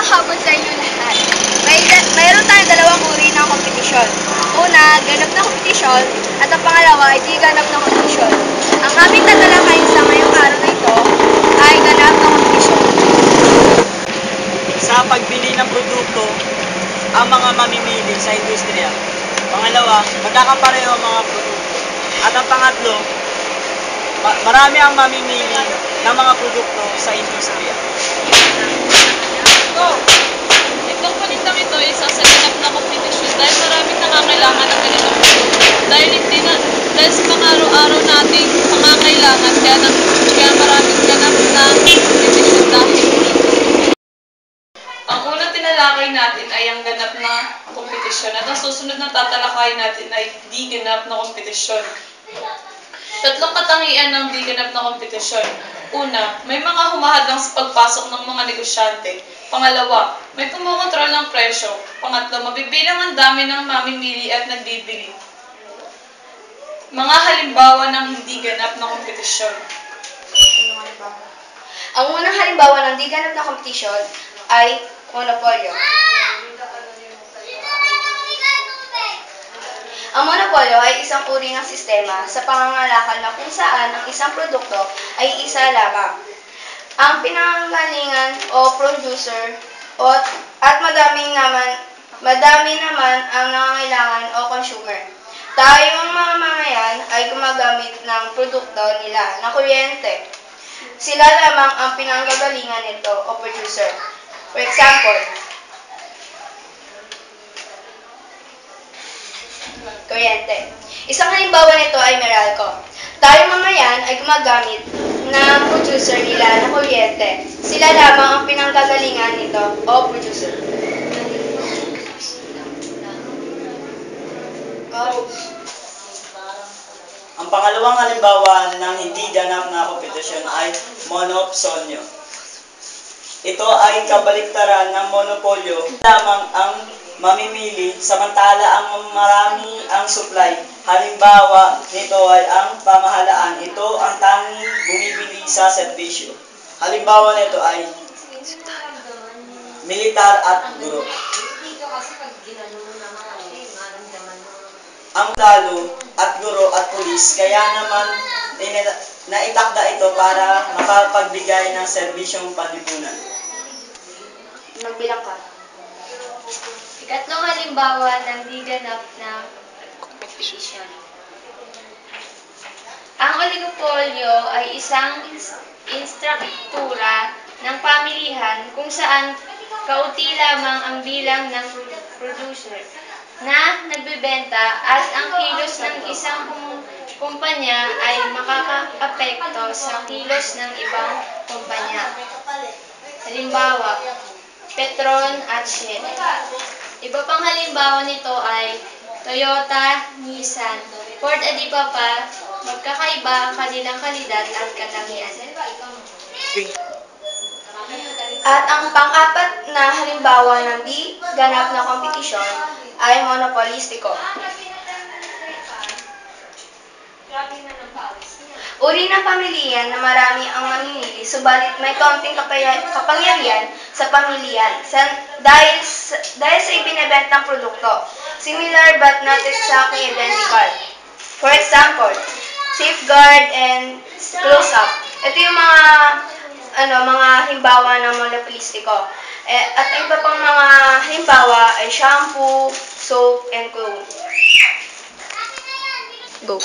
Magandang hapon sa inyo lahat. Mayroon tayong dalawang uri ng kompetisyon. Una, ganap na kompetisyon at ang pangalawa ay di ganap na kompetisyon. Ang aming tatalakayin sa ngayong araw na ito ay ganap na kompetisyon. Sa pagbili ng produkto, ang mga mamimili sa industriya. Pangalawa, magkakapareho ang mga produkto. At ang pangatlo, marami ang mamimili ng mga produkto sa industriya. Itong panitang ito ay isa sa ganap na kompetisyon dahil maraming nangangailangan ng ganitong produkto. Dahil sa pang-araw-araw nating pangangailangan, kaya maraming ganap na kompetisyon dahil dito. Ang unang tinalakay natin ay ang ganap na kompetisyon at ang susunod na tatalakay natin ay di ganap na kompetisyon. Tatlong katangian ng di ganap na kompetisyon. Una, may mga humahadlang sa pagpasok ng mga negosyante. Pangalawa, may kumokontrol ng presyo. Pangatlo, mabibilang ang dami ng mamimili at nagbibili. Mga halimbawa ng hindi ganap na kompetisyon. Ang unang halimbawa ng di ganap na kompetisyon ay monopolyo. Ang monopolyo ay isang uri ng sistema sa pangangalakal na kung saan ang isang produkto ay isa lamang. Ang pinanggalingan o producer at madami naman ang nangangailangan o consumer. Tayong mga mamayan ay gumagamit ng produkto nila na kuryente. Sila lamang ang pinanggagalingan nito o producer. For example, kuryente. Isang halimbawa nito ay Meralco. Tayo mamayan ay gumagamit ng producer nila na kuryente. Sila lamang ang pinanggagalingan nito o producer. Ang pangalawang halimbawa ng hindi ganap na kompetisyon ay monopsonyo. Ito ay kabaliktaran ng monopolyo. Lamang ang mamimili samantala ang marami ang supply. Halimbawa nito ay ang pamahalaan. Ito ang tanging bumibili sa serbisyo. Halimbawa nito ay militar at guro. Ang talo at guro at pulis kaya naman naitakda ito para makapagbigay ng serbisyong panlipunan. Magbilang ka. Ikatlong halimbawa ng di ganap na kompetisyon. Ang oligopolyo ay isang istruktura ng pamilihan kung saan kaunti lamang ang bilang ng producer na nagbebenta at ang kilos ng isang kumpanya ay makakaapekto sa kilos ng ibang kumpanya. Halimbawa, Petron at Shell. Iba pang halimbawa nito ay Toyota, Nissan, Ford at iba pa, magkakaiba ang kanilang kalidad at katangian. At ang pang-apat na halimbawa ng di ganap na kompetisyon ay monopolistiko. Uri ng pamilihan na marami ang mamimili, subalit may kaunting kapangyarihan sa pamilihan dahil sa ibinebentang produkto. Similar but not exactly identical. For example, Safeguard and Close-Up. Ito yung mga halimbawa ng monopolistiko. At ang iba pang mga halimbawa ay shampoo, soap, and cologne. Go.